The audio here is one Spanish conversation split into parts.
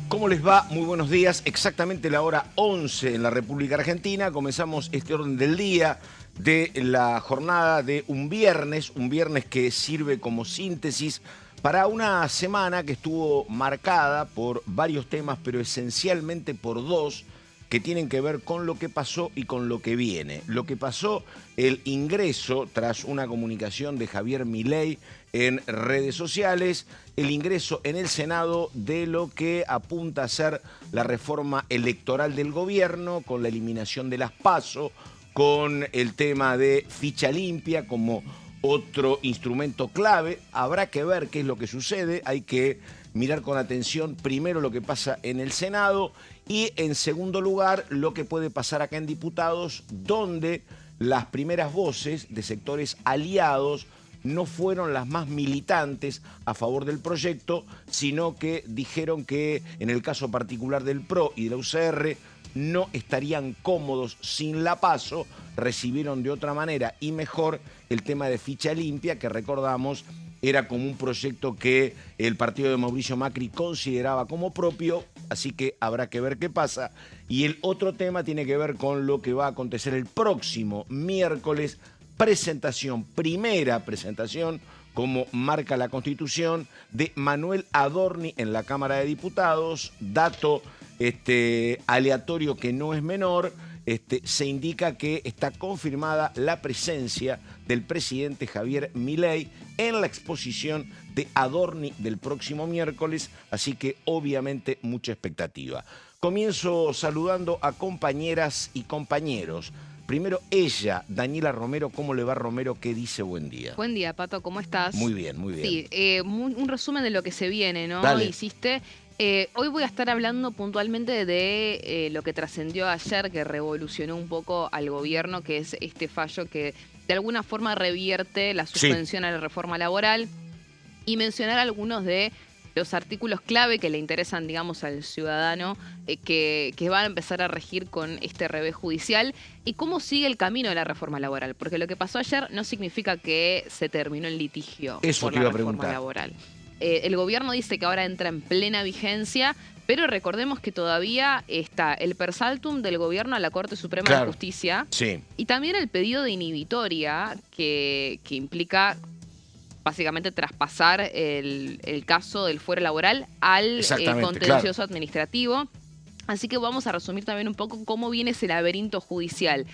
¿Cómo les va? Muy buenos días. Exactamente la hora 11 en la República Argentina. Comenzamos este orden del día de la jornada de un viernes que sirve como síntesis para una semana que estuvo marcada por varios temas, pero esencialmente por dos que tienen que ver con lo que pasó y con lo que viene. Lo que pasó, el ingreso, tras una comunicación de Javier Milei en redes sociales, el ingreso en el Senado de lo que apunta a ser la reforma electoral del gobierno, con la eliminación de las PASO, con el tema de ficha limpia como otro instrumento clave. Habrá que ver qué es lo que sucede, hay que mirar con atención primero lo que pasa en el Senado y en segundo lugar lo que puede pasar acá en Diputados, donde las primeras voces de sectores aliados no fueron las más militantes a favor del proyecto, sino que dijeron que en el caso particular del PRO y de la UCR no estarían cómodos sin la PASO, recibieron de otra manera y mejor el tema de ficha limpia, que recordamos era como un proyecto que el partido de Mauricio Macri consideraba como propio, así que habrá que ver qué pasa. Y el otro tema tiene que ver con lo que va a acontecer el próximo miércoles, primera presentación, como marca la Constitución, de Manuel Adorni en la Cámara de Diputados. Dato aleatorio que no es menor, se indica que está confirmada la presencia del presidente Javier Milei en la exposición de Adorni del próximo miércoles, así que obviamente mucha expectativa. Comienzo saludando a compañeras y compañeros. Primero ella, Daniela Romero. ¿Cómo le va, Romero? ¿Qué dice? Buen día. Buen día, Pato, ¿cómo estás? Muy bien, muy bien. Sí, un resumen de lo que se viene, ¿no? Dale. Hiciste. Hoy voy a estar hablando puntualmente de lo que trascendió ayer, que revolucionó un poco al gobierno, que es este fallo que de alguna forma revierte la suspensión a la reforma laboral, y mencionar algunos de los artículos clave que le interesan, digamos, al ciudadano, que van a empezar a regir con este revés judicial, y cómo sigue el camino de la reforma laboral. Porque lo que pasó ayer no significa que se terminó el litigio por la reforma laboral. El gobierno dice que ahora entra en plena vigencia, pero recordemos que todavía está el per saltum del gobierno a la Corte Suprema de Justicia, y también el pedido de inhibitoria que implica básicamente traspasar el caso del fuero laboral al contencioso administrativo. Así que vamos a resumir también un poco cómo viene ese laberinto judicial.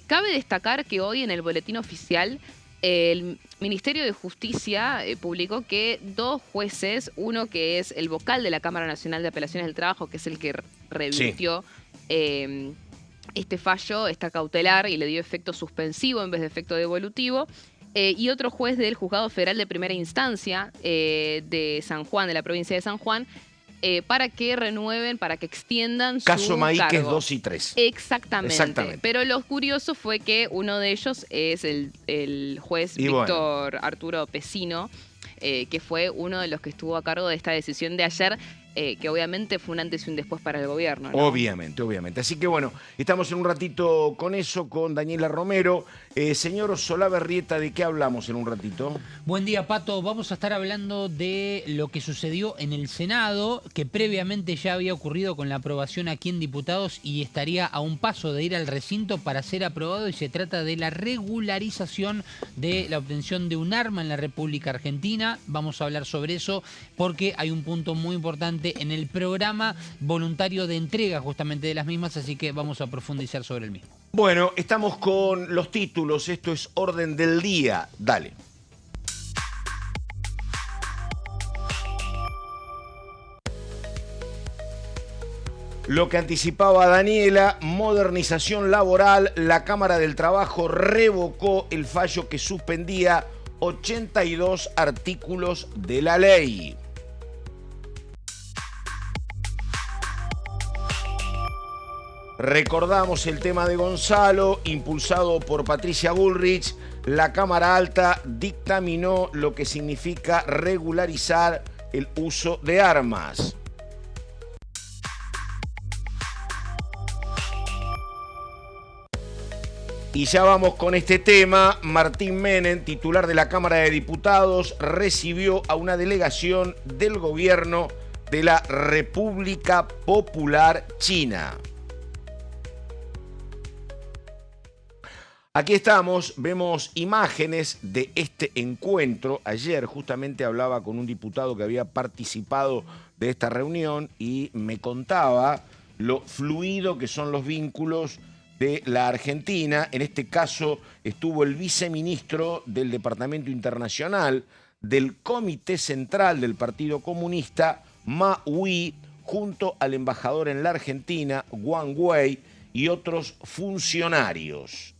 Cabe destacar que hoy en el boletín oficial el Ministerio de Justicia publicó que dos jueces, uno que es el vocal de la Cámara Nacional de Apelaciones del Trabajo, que es el que revirtió este fallo, esta cautelar, y le dio efecto suspensivo en vez de efecto devolutivo, y otro juez del Juzgado Federal de Primera Instancia de San Juan, de la provincia de San Juan, para que renueven, para que extiendan su caso Maíquez cargo. 2 y 3. Exactamente. Pero lo curioso fue que uno de ellos es el juez Víctor Arturo Pesino, que fue uno de los que estuvo a cargo de esta decisión de ayer, que obviamente fue un antes y un después para el gobierno, ¿no? Obviamente, obviamente. Así que bueno, estamos en un ratito con eso, con Daniela Romero. Señor Solabarrieta, ¿de qué hablamos en un ratito? Buen día, Pato. Vamos a estar hablando de lo que sucedió en el Senado, que previamente ya había ocurrido con la aprobación aquí en Diputados y estaría a un paso de ir al recinto para ser aprobado, y se trata de la regularización de la obtención de un arma en la República Argentina. Vamos a hablar sobre eso porque hay un punto muy importante en el programa voluntario de entrega justamente de las mismas, así que vamos a profundizar sobre el mismo. Bueno, estamos con los títulos. Esto es Orden del Día. Dale. Lo que anticipaba Daniela, modernización laboral. La Cámara del Trabajo revocó el fallo que suspendía 82 artículos de la ley. Recordamos el tema de Gonzalo, impulsado por Patricia Bullrich. La Cámara Alta dictaminó lo que significa regularizar el uso de armas. Y ya vamos con este tema. Martín Menem, titular de la Cámara de Diputados, recibió a una delegación del gobierno de la República Popular China. Aquí estamos, vemos imágenes de este encuentro. Ayer justamente hablaba con un diputado que había participado de esta reunión y me contaba lo fluido que son los vínculos de la Argentina. En este caso estuvo el viceministro del Departamento Internacional del Comité Central del Partido Comunista, Ma Hui, junto al embajador en la Argentina, Wang Wei, y otros funcionarios.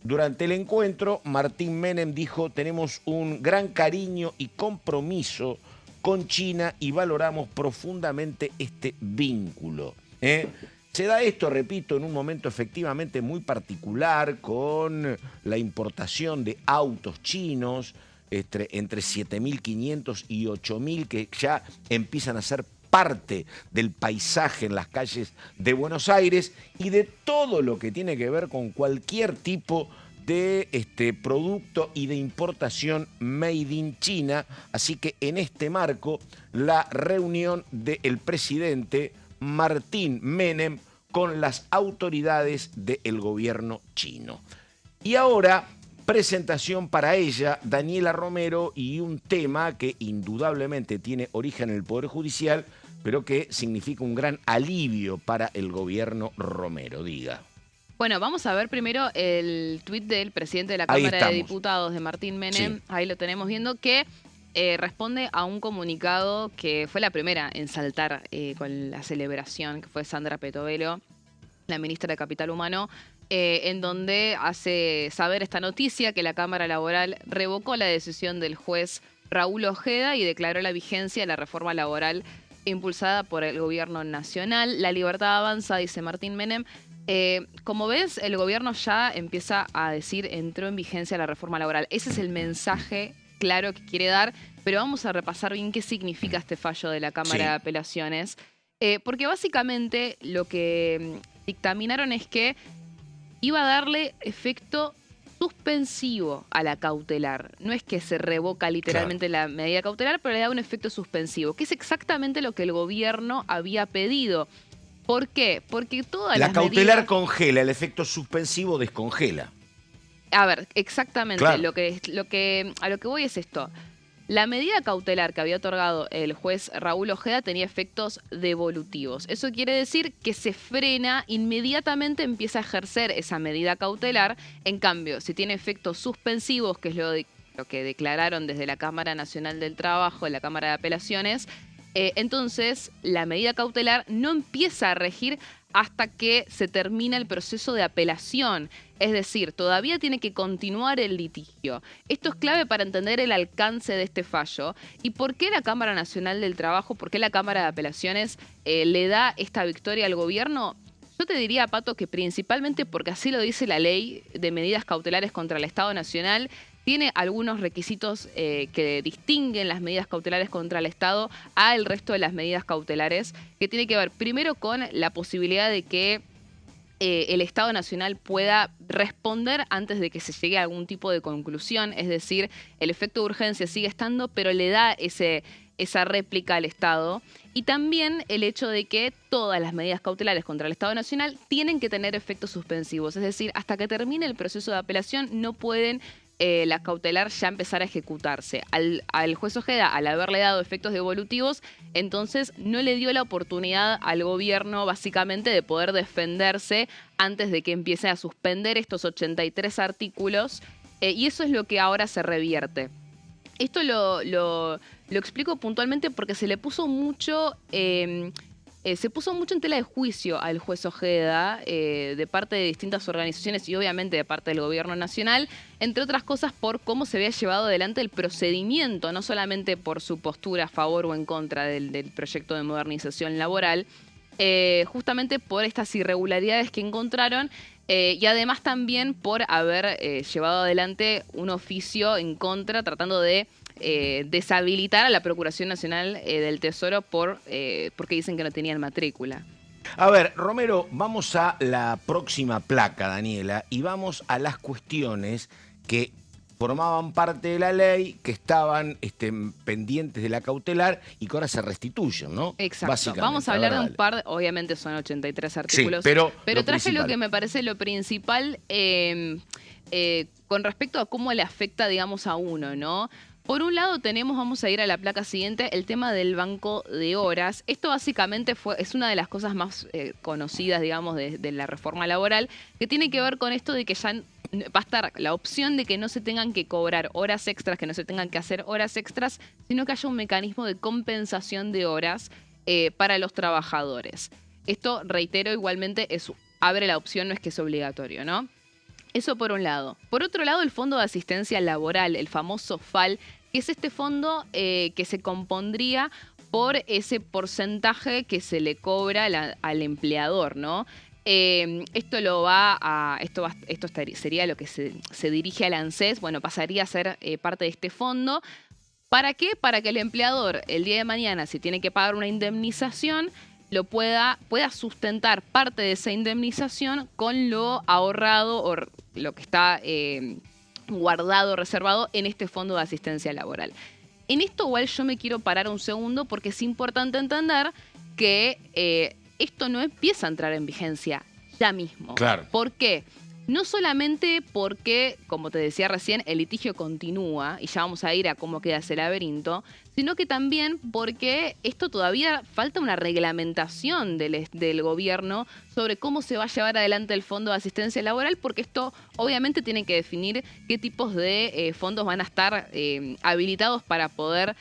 Durante el encuentro, Martín Menem dijo: tenemos un gran cariño y compromiso con China y valoramos profundamente este vínculo. Se da esto, repito, en un momento efectivamente muy particular, con la importación de autos chinos, entre 7.500 y 8.000, que ya empiezan a ser parte del paisaje en las calles de Buenos Aires, y de todo lo que tiene que ver con cualquier tipo de producto y de importación made in China. Así que en este marco, la reunión del presidente Martín Menem con las autoridades del gobierno chino. Y ahora, presentación para ella, Daniela Romero, y un tema que indudablemente tiene origen en el Poder Judicial, pero que significa un gran alivio para el gobierno Romero. Diga. Bueno, vamos a ver primero el tuit del presidente de la Cámara de Diputados, de Martín Menem. Sí. Ahí lo tenemos viendo, que responde a un comunicado que fue la primera en saltar con la celebración, que fue Sandra Petovelo, la ministra de Capital Humano, en donde hace saber esta noticia, que la Cámara Laboral revocó la decisión del juez Raúl Ojeda y declaró la vigencia de la reforma laboral impulsada por el gobierno nacional. La libertad avanza, dice Martín Menem. Como ves, el gobierno ya empieza a decir: entró en vigencia la reforma laboral. Ese es el mensaje claro que quiere dar, pero vamos a repasar bien qué significa este fallo de la Cámara de Apelaciones, porque básicamente lo que dictaminaron es que iba a darle efecto suspensivo a la cautelar. No es que se revoca literalmente la medida cautelar, pero le da un efecto suspensivo, que es exactamente lo que el gobierno había pedido. ¿Por qué? Porque todas las medidas... La cautelar congela, el efecto suspensivo descongela. A ver, exactamente. A lo que voy es esto. La medida cautelar que había otorgado el juez Raúl Ojeda tenía efectos devolutivos. Eso quiere decir que se frena, inmediatamente empieza a ejercer esa medida cautelar. En cambio, si tiene efectos suspensivos, que es lo que declararon desde la Cámara Nacional del Trabajo, la Cámara de Apelaciones, entonces la medida cautelar no empieza a regir hasta que se termina el proceso de apelación. Es decir, todavía tiene que continuar el litigio. Esto es clave para entender el alcance de este fallo y por qué la Cámara Nacional del Trabajo, por qué la Cámara de Apelaciones le da esta victoria al gobierno. Yo te diría, Pato, que principalmente porque así lo dice la ley de medidas cautelares contra el Estado Nacional. Tiene algunos requisitos que distinguen las medidas cautelares contra el Estado al resto de las medidas cautelares, que tiene que ver primero con la posibilidad de que el Estado Nacional pueda responder antes de que se llegue a algún tipo de conclusión. Es decir, el efecto de urgencia sigue estando, pero le da esa réplica al Estado. Y también el hecho de que todas las medidas cautelares contra el Estado Nacional tienen que tener efectos suspensivos. Es decir, hasta que termine el proceso de apelación no pueden la cautelar ya empezar a ejecutarse. Al juez Ojeda, al haberle dado efectos devolutivos, entonces no le dio la oportunidad al gobierno básicamente de poder defenderse antes de que empiece a suspender estos 83 artículos, y eso es lo que ahora se revierte. Esto lo explico puntualmente porque se le puso mucho... se puso mucho en tela de juicio al juez Ojeda de parte de distintas organizaciones y obviamente de parte del gobierno nacional, entre otras cosas por cómo se había llevado adelante el procedimiento, no solamente por su postura a favor o en contra del proyecto de modernización laboral, justamente por estas irregularidades que encontraron y además también por haber llevado adelante un oficio en contra tratando de deshabilitar a la Procuración Nacional del Tesoro porque dicen que no tenían matrícula. A ver, Romero, vamos a la próxima placa, Daniela, y vamos a las cuestiones que formaban parte de la ley, que estaban pendientes de la cautelar y que ahora se restituyen, ¿no? Exacto. Vamos a hablar de un par, obviamente son 83 artículos, sí, pero traje lo que me parece lo principal con respecto a cómo le afecta, digamos, a uno, ¿no? Por un lado tenemos, vamos a ir a la placa siguiente, el tema del banco de horas. Esto básicamente es una de las cosas más conocidas, digamos, de la reforma laboral, que tiene que ver con esto de que ya va a estar la opción de que no se tengan que cobrar horas extras, que no se tengan que hacer horas extras, sino que haya un mecanismo de compensación de horas para los trabajadores. Esto, reitero, igualmente abre la opción, no es que es obligatorio, ¿no? Eso por un lado. Por otro lado, el Fondo de Asistencia Laboral, el famoso FAL, que es este fondo que se compondría por ese porcentaje que se le cobra al empleador, ¿no? Esto sería lo que se dirige al ANSES, bueno, pasaría a ser parte de este fondo. ¿Para qué? Para que el empleador el día de mañana, si tiene que pagar una indemnización, pueda sustentar parte de esa indemnización con lo ahorrado o lo que está guardado, reservado en este fondo de asistencia laboral. En esto igual yo me quiero parar un segundo porque es importante entender que esto no empieza a entrar en vigencia ya mismo. Claro. ¿Por qué? No solamente porque, como te decía recién, el litigio continúa y ya vamos a ir a cómo queda ese laberinto, sino que también porque esto todavía falta una reglamentación del gobierno sobre cómo se va a llevar adelante el Fondo de Asistencia Laboral, porque esto obviamente tiene que definir qué tipos de fondos van a estar habilitados para poder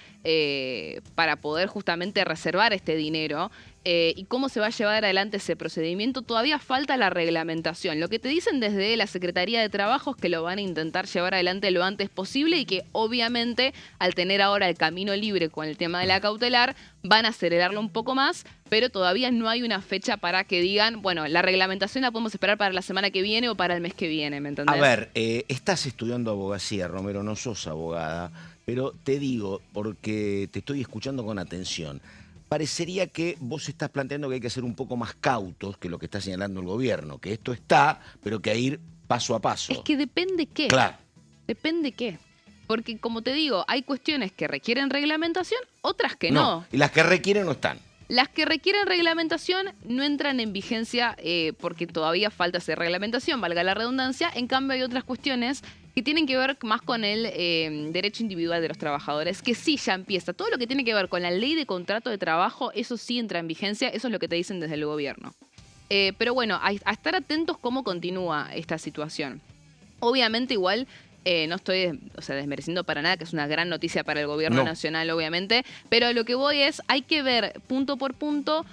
justamente reservar este dinero. Y cómo se va a llevar adelante ese procedimiento, todavía falta la reglamentación. Lo que te dicen desde la Secretaría de Trabajo es que lo van a intentar llevar adelante lo antes posible y que obviamente al tener ahora el camino libre con el tema de la cautelar van a acelerarlo un poco más, pero todavía no hay una fecha para que digan, bueno, la reglamentación la podemos esperar para la semana que viene o para el mes que viene, ¿me entendés? A ver, estás estudiando abogacía, Romero, no sos abogada, pero te digo, porque te estoy escuchando con atención, parecería que vos estás planteando que hay que ser un poco más cautos que lo que está señalando el gobierno, que esto está, pero que hay que ir paso a paso. Es que depende qué. Claro. Depende qué. Porque, como te digo, hay cuestiones que requieren reglamentación, otras que no. Y las que requieren no están. Las que requieren reglamentación no entran en vigencia porque todavía falta hacer reglamentación, valga la redundancia. En cambio, hay otras cuestiones que tienen que ver más con el derecho individual de los trabajadores, que sí ya empieza. Todo lo que tiene que ver con la ley de contrato de trabajo, eso sí entra en vigencia, eso es lo que te dicen desde el gobierno. Pero bueno, a estar atentos cómo continúa esta situación. Obviamente igual no estoy desmereciendo para nada, que es una gran noticia para el gobierno nacional, obviamente, pero lo que voy es, hay que ver punto por punto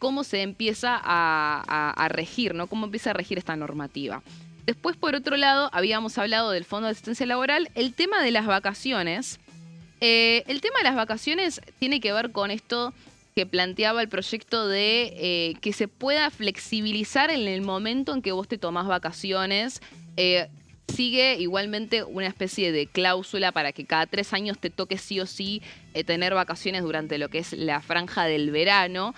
cómo se empieza a regir, ¿no? Cómo empieza a regir esta normativa. Después, por otro lado, habíamos hablado del Fondo de Asistencia Laboral. El tema de las vacaciones. El tema de las vacaciones tiene que ver con esto que planteaba el proyecto de que se pueda flexibilizar en el momento en que vos te tomás vacaciones. Sigue igualmente una especie de cláusula para que cada 3 años te toque sí o sí tener vacaciones durante lo que es la franja del verano.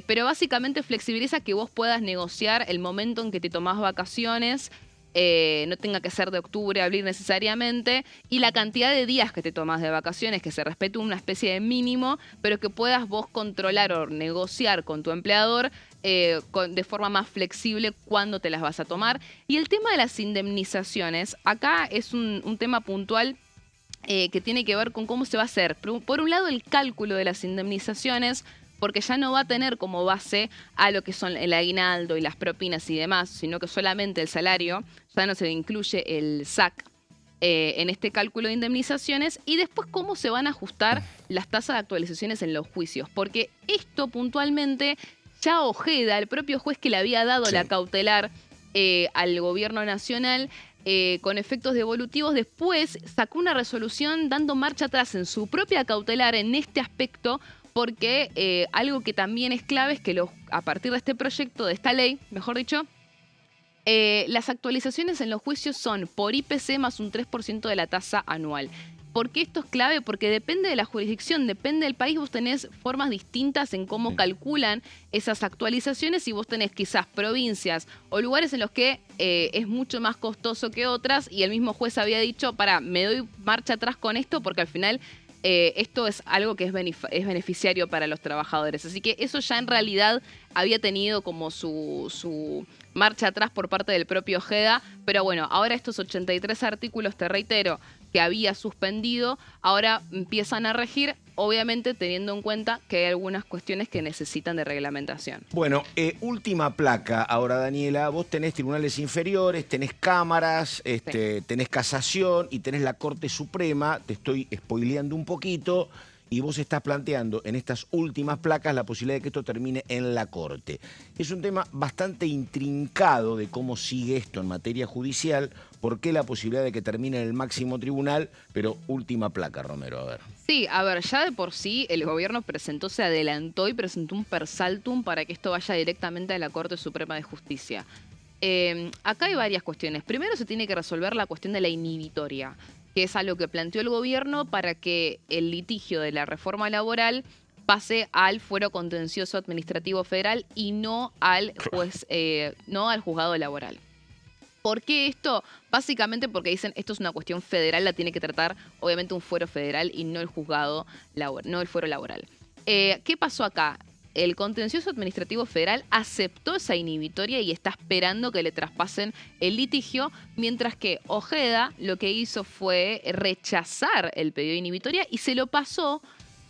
Pero básicamente flexibiliza que vos puedas negociar el momento en que te tomás vacaciones, no tenga que ser de octubre a abril necesariamente, y la cantidad de días que te tomás de vacaciones, que se respete una especie de mínimo, pero que puedas vos controlar o negociar con tu empleador de forma más flexible cuándo te las vas a tomar. Y el tema de las indemnizaciones, acá es un tema puntual que tiene que ver con cómo se va a hacer. Por un lado, el cálculo de las indemnizaciones, porque ya no va a tener como base a lo que son el aguinaldo y las propinas y demás, sino que solamente el salario, ya no se incluye el SAC en este cálculo de indemnizaciones, y después cómo se van a ajustar las tasas de actualizaciones en los juicios, porque esto puntualmente ya Ojeda, el propio juez que le había dado la cautelar al gobierno nacional, con efectos devolutivos, después sacó una resolución dando marcha atrás en su propia cautelar en este aspecto, porque algo que también es clave es que a partir de este proyecto, de esta ley, mejor dicho, las actualizaciones en los juicios son por IPC más un 3% de la tasa anual. ¿Por qué esto es clave? Porque depende de la jurisdicción, depende del país, vos tenés formas distintas en cómo calculan esas actualizaciones y vos tenés quizás provincias o lugares en los que es mucho más costoso que otras y el mismo juez había dicho, me doy marcha atrás con esto porque al final esto es algo que es beneficiario para los trabajadores. Así que eso ya en realidad había tenido como su marcha atrás por parte del propio Ojeda, pero bueno, ahora estos 83 artículos, te reitero, que había suspendido, ahora empiezan a regir, obviamente teniendo en cuenta que hay algunas cuestiones que necesitan de reglamentación. Bueno, última placa ahora, Daniela. Vos tenés tribunales inferiores, tenés cámaras, tenés casación y tenés la Corte Suprema. Te estoy spoileando un poquito. Y vos estás planteando en estas últimas placas la posibilidad de que esto termine en la Corte. Es un tema bastante intrincado de cómo sigue esto en materia judicial. ¿Por qué la posibilidad de que termine en el máximo tribunal? Pero última placa, Romero, a ver. Sí, a ver, ya de por sí el gobierno se adelantó y presentó un per saltum para que esto vaya directamente a la Corte Suprema de Justicia. Acá hay varias cuestiones. Primero se tiene que resolver la cuestión de la inhibitoria, que es algo que planteó el gobierno para que el litigio de la reforma laboral pase al fuero contencioso administrativo federal y no al juzgado laboral. ¿Por qué esto? Básicamente porque dicen esto es una cuestión federal, la tiene que tratar obviamente un fuero federal y no el juzgado no el fuero laboral. ¿Qué pasó acá? El contencioso administrativo federal aceptó esa inhibitoria y está esperando que le traspasen el litigio, mientras que Ojeda lo que hizo fue rechazar el pedido de inhibitoria y se lo pasó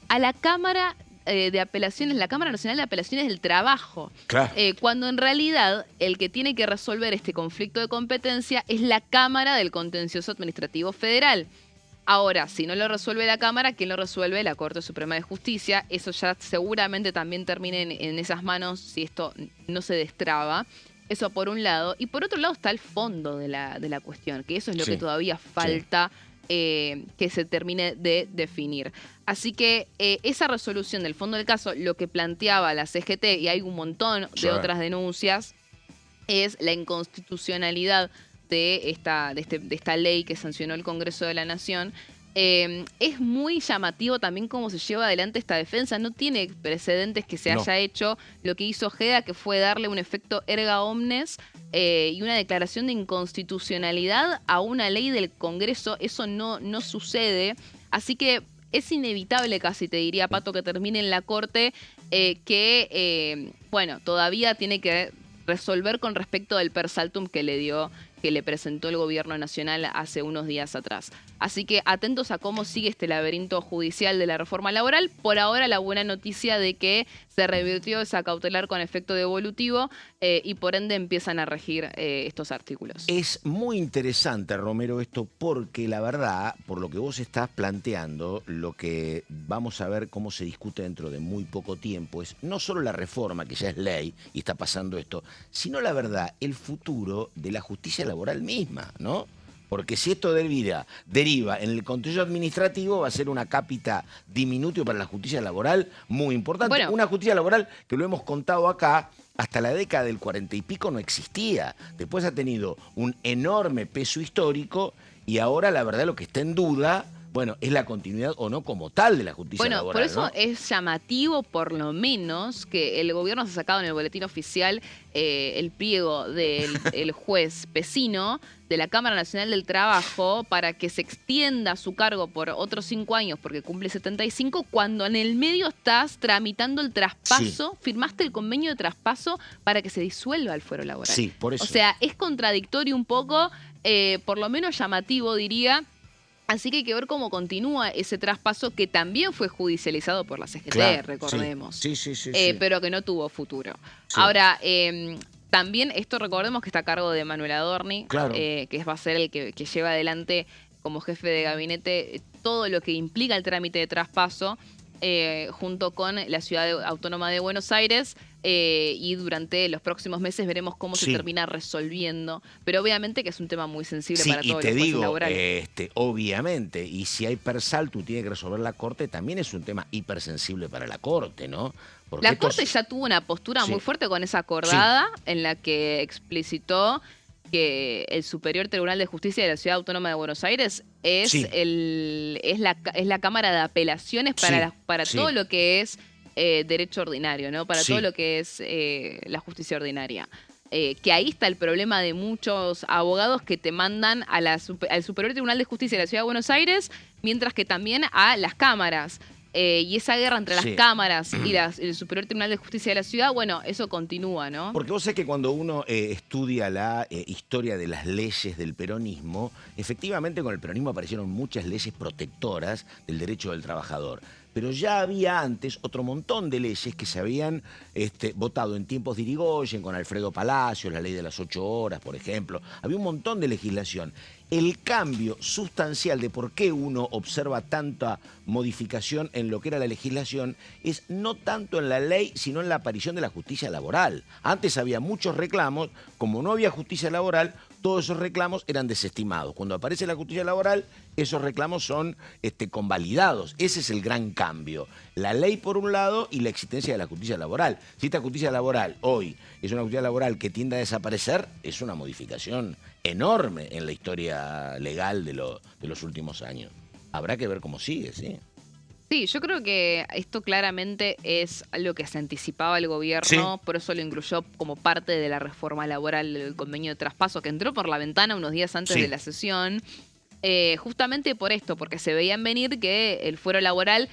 a la Cámara de Apelaciones, la Cámara Nacional de Apelaciones del Trabajo. Claro. Cuando en realidad el que tiene que resolver este conflicto de competencia es la Cámara del Contencioso Administrativo Federal. Ahora, si no lo resuelve la Cámara, ¿quién lo resuelve? La Corte Suprema de Justicia. Eso ya seguramente también termine en esas manos si esto no se destraba. Eso por un lado. Y por otro lado está el fondo de la cuestión, que eso es lo que todavía falta que se termine de definir. Así que esa resolución del fondo del caso, lo que planteaba la CGT, y hay un montón de otras denuncias, es la inconstitucionalidad de esta ley que sancionó el Congreso de la Nación. Es muy llamativo también cómo se lleva adelante esta defensa. No tiene precedentes que se haya hecho lo que hizo Ojeda, que fue darle un efecto erga omnes y una declaración de inconstitucionalidad a una ley del Congreso. Eso no sucede. Así que es inevitable, casi te diría, Pato, que termine en la Corte, bueno, todavía tiene que resolver con respecto del per saltum que le presentó el gobierno nacional hace unos días atrás. Así que atentos a cómo sigue este laberinto judicial de la reforma laboral. Por ahora la buena noticia de que se revirtió esa cautelar con efecto devolutivo y por ende empiezan a regir estos artículos. Es muy interesante, Romero, esto porque la verdad, por lo que vos estás planteando, lo que vamos a ver cómo se discute dentro de muy poco tiempo es no solo la reforma, que ya es ley y está pasando esto, sino la verdad, el futuro de la justicia laboral misma, ¿no? Porque si esto deriva en el contencioso administrativo, va a ser una cápita diminutio para la justicia laboral muy importante. Bueno, una justicia laboral que lo hemos contado acá, hasta la década del 40 y pico no existía. Después ha tenido un enorme peso histórico y ahora la verdad lo que está en duda, bueno, es la continuidad o no como tal de la justicia laboral. Por eso ¿no? Es llamativo, por lo menos, que el gobierno se ha sacado en el boletín oficial el pliego del juez Pesino de la Cámara Nacional del Trabajo para que se extienda su cargo por otros 5 años porque cumple 75, cuando en el medio estás tramitando el traspaso, firmaste el convenio de traspaso para que se disuelva el fuero laboral. Sí, por eso. O sea, es contradictorio un poco, por lo menos llamativo, diría. Así que hay que ver cómo continúa ese traspaso que también fue judicializado por la CGT, recordemos. Sí. Pero que no tuvo futuro. Sí. Ahora, también esto recordemos que está a cargo de Manuel Adorni, que va a ser el que lleva adelante como jefe de gabinete todo lo que implica el trámite de traspaso junto con la Ciudad Autónoma de Buenos Aires. Y durante los próximos meses veremos cómo se termina resolviendo. Pero obviamente que es un tema muy sensible para todos los jueces laborales. Obviamente, y si hay per saltum tiene que resolver la Corte, también es un tema hipersensible para la Corte, ¿no? Porque la Corte ya tuvo una postura muy fuerte con esa acordada en la que explicitó que el Superior Tribunal de Justicia de la Ciudad Autónoma de Buenos Aires es, Sí. es la Cámara de Apelaciones para Sí. todo lo que es derecho ordinario, ¿no? Para Sí. todo lo que es la justicia ordinaria. Que ahí está el problema de muchos abogados que te mandan a al Superior Tribunal de Justicia de la Ciudad de Buenos Aires, mientras que también a las cámaras. Y esa guerra entre las Sí. cámaras y el Superior Tribunal de Justicia de la Ciudad, bueno, eso continúa, ¿no? Porque vos sabés que cuando uno estudia la historia de las leyes del peronismo, efectivamente con el peronismo aparecieron muchas leyes protectoras del derecho del trabajador. Pero ya había antes otro montón de leyes que se habían votado en tiempos de Irigoyen, con Alfredo Palacios, la ley de las 8 horas, por ejemplo. Había un montón de legislación. El cambio sustancial de por qué uno observa tanta modificación en lo que era la legislación es no tanto en la ley, sino en la aparición de la justicia laboral. Antes había muchos reclamos, como no había justicia laboral, todos esos reclamos eran desestimados. Cuando aparece la justicia laboral, esos reclamos son convalidados. Ese es el gran cambio. La ley por un lado y la existencia de la justicia laboral. Si esta justicia laboral hoy es una justicia laboral que tiende a desaparecer, es una modificación enorme en la historia legal de los últimos años. Habrá que ver cómo sigue, ¿sí? Sí, yo creo que esto claramente es algo que se anticipaba el gobierno, Sí. por eso lo incluyó como parte de la reforma laboral del convenio de traspaso que entró por la ventana unos días antes Sí. de la sesión, justamente por esto, porque se veían venir que el fuero laboral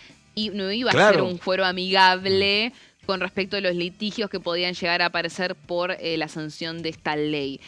no iba a ser Claro. un fuero amigable con respecto a los litigios que podían llegar a aparecer por la sanción de esta ley.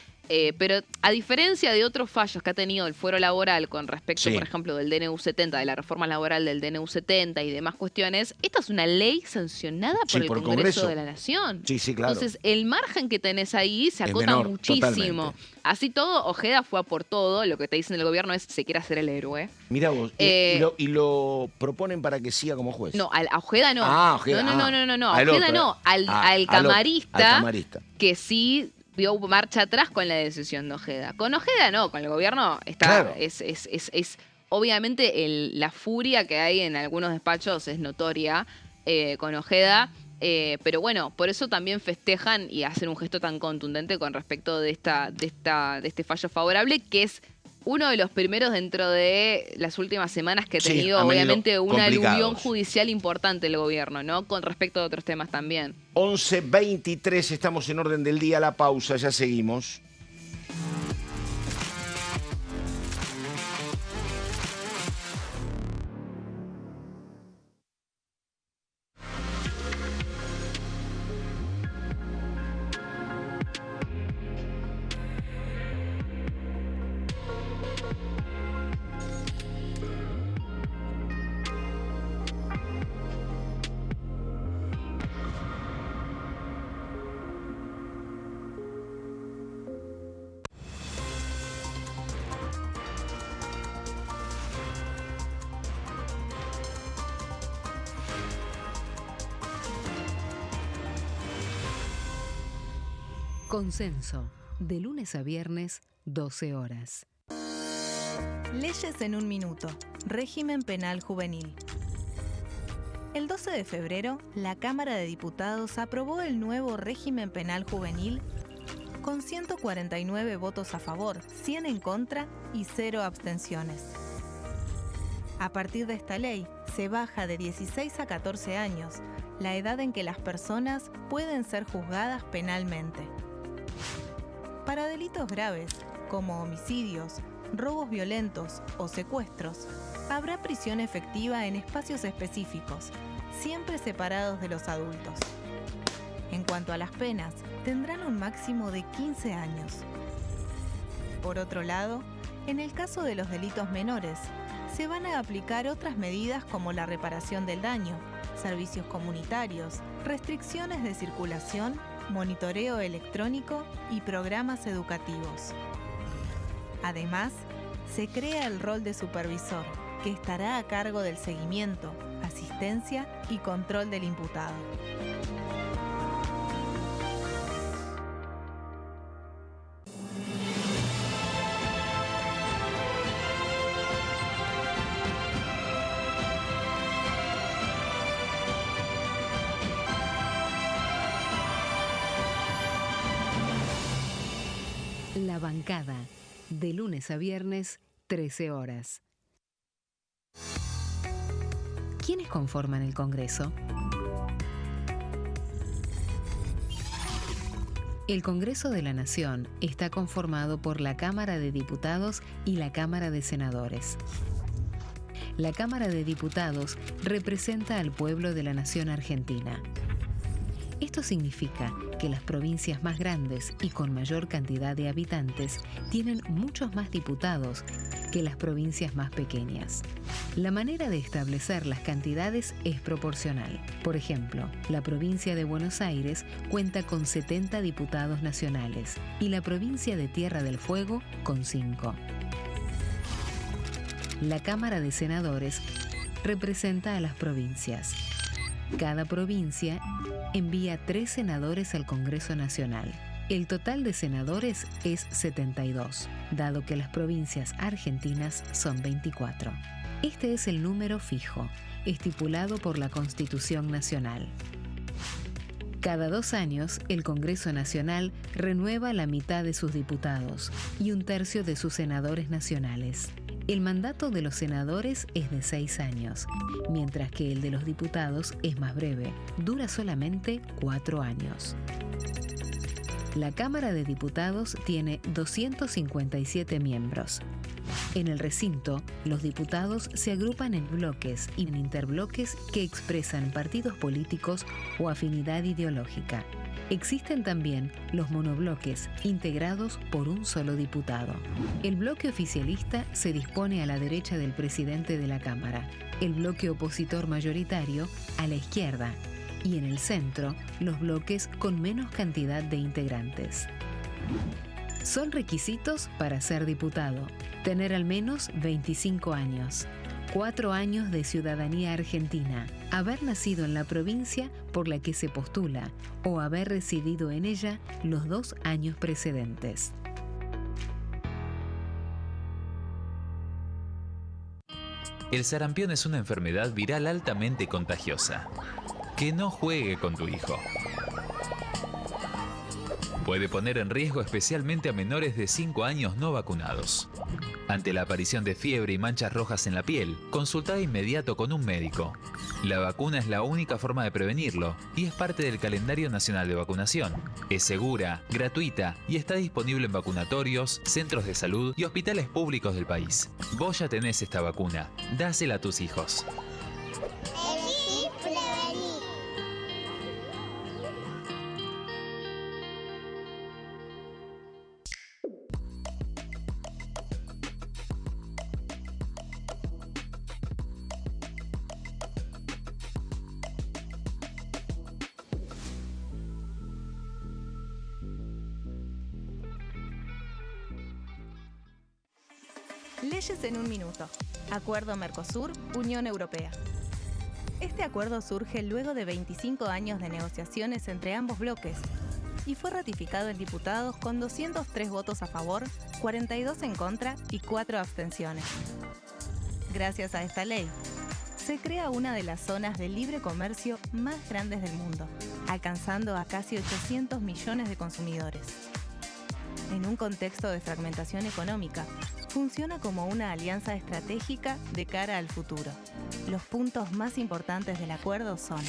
Pero a diferencia de otros fallos que ha tenido el fuero laboral con respecto, Sí. por ejemplo, del DNU 70, de la reforma laboral del DNU 70 y demás cuestiones, esta es una ley sancionada por Sí, el por el Congreso Congreso. de la Nación. Sí, sí, claro. Entonces, el margen que tenés ahí se Es acota menor, muchísimo. totalmente. Así todo, Ojeda fue a por todo. Lo que te dicen del gobierno es se quiere hacer el héroe. Mirá vos, y lo proponen para que siga como juez. No, a Ojeda no. Ah, Ojeda, no, no, no, no, no. A al Ojeda otro, no. Al al camarista, camarista. que sí dio marcha atrás con la decisión de Ojeda. Con Ojeda no, con el gobierno está. Claro. Es obviamente la furia que hay en algunos despachos es notoria con Ojeda. Pero bueno, por eso también festejan y hacen un gesto tan contundente con respecto de este fallo favorable, que es uno de los primeros dentro de las últimas semanas que ha Sí, tenido, han venido obviamente, una complicados. aluvión judicial importante el gobierno, ¿no? Con respecto a otros temas también. 11:23, estamos en orden del día, la pausa, ya seguimos. Consenso, de lunes a viernes, 12 horas. Leyes en un minuto. Régimen penal juvenil. El 12 de febrero, la Cámara de Diputados aprobó el nuevo régimen penal juvenil con 149 votos a favor, 100 en contra y 0 abstenciones. A partir de esta ley, se baja de 16 a 14 años la edad en que las personas pueden ser juzgadas penalmente. Para delitos graves, como homicidios, robos violentos o secuestros, habrá prisión efectiva en espacios específicos, siempre separados de los adultos. En cuanto a las penas, tendrán un máximo de 15 años. Por otro lado, en el caso de los delitos menores, se van a aplicar otras medidas como la reparación del daño, servicios comunitarios, restricciones de circulación, monitoreo electrónico y programas educativos. Además, se crea el rol de supervisor, que estará a cargo del seguimiento, asistencia y control del imputado. La bancada, de lunes a viernes, 13 horas. ¿Quiénes conforman el Congreso? El Congreso de la Nación está conformado por la Cámara de Diputados y la Cámara de Senadores. La Cámara de Diputados representa al pueblo de la nación argentina. Esto significa que las provincias más grandes y con mayor cantidad de habitantes tienen muchos más diputados que las provincias más pequeñas. La manera de establecer las cantidades es proporcional. Por ejemplo, la provincia de Buenos Aires cuenta con 70 diputados nacionales y la provincia de Tierra del Fuego con 5. La Cámara de Senadores representa a las provincias. Cada provincia envía 3 senadores al Congreso Nacional. El total de senadores es 72, dado que las provincias argentinas son 24. Este es el número fijo, estipulado por la Constitución Nacional. Cada 2 años, el Congreso Nacional renueva la mitad de sus diputados y 1/3 de sus senadores nacionales. El mandato de los senadores es de 6 años, mientras que el de los diputados es más breve, dura solamente 4 años. La Cámara de Diputados tiene 257 miembros. En el recinto, los diputados se agrupan en bloques y en interbloques que expresan partidos políticos o afinidad ideológica. Existen también los monobloques, integrados por un solo diputado. El bloque oficialista se dispone a la derecha del presidente de la Cámara, el bloque opositor mayoritario a la izquierda, y en el centro, los bloques con menos cantidad de integrantes. Son requisitos para ser diputado: tener al menos 25 años, 4 años de ciudadanía argentina, haber nacido en la provincia por la que se postula o haber residido en ella los 2 años precedentes. El sarampión es una enfermedad viral altamente contagiosa. Que no juegue con tu hijo. Puede poner en riesgo especialmente a menores de 5 años no vacunados. Ante la aparición de fiebre y manchas rojas en la piel, consulta de inmediato con un médico. La vacuna es la única forma de prevenirlo y es parte del calendario nacional de vacunación. Es segura, gratuita y está disponible en vacunatorios, centros de salud y hospitales públicos del país. Vos ya tenés esta vacuna, dásela a tus hijos. Leyes en un minuto. Acuerdo Mercosur-Unión Europea. Este acuerdo surge luego de 25 años de negociaciones entre ambos bloques y fue ratificado en diputados con 203 votos a favor, 42 en contra y 4 abstenciones. Gracias a esta ley, se crea una de las zonas de libre comercio más grandes del mundo, alcanzando a casi 800 millones de consumidores. En un contexto de fragmentación económica, funciona como una alianza estratégica de cara al futuro. Los puntos más importantes del acuerdo son: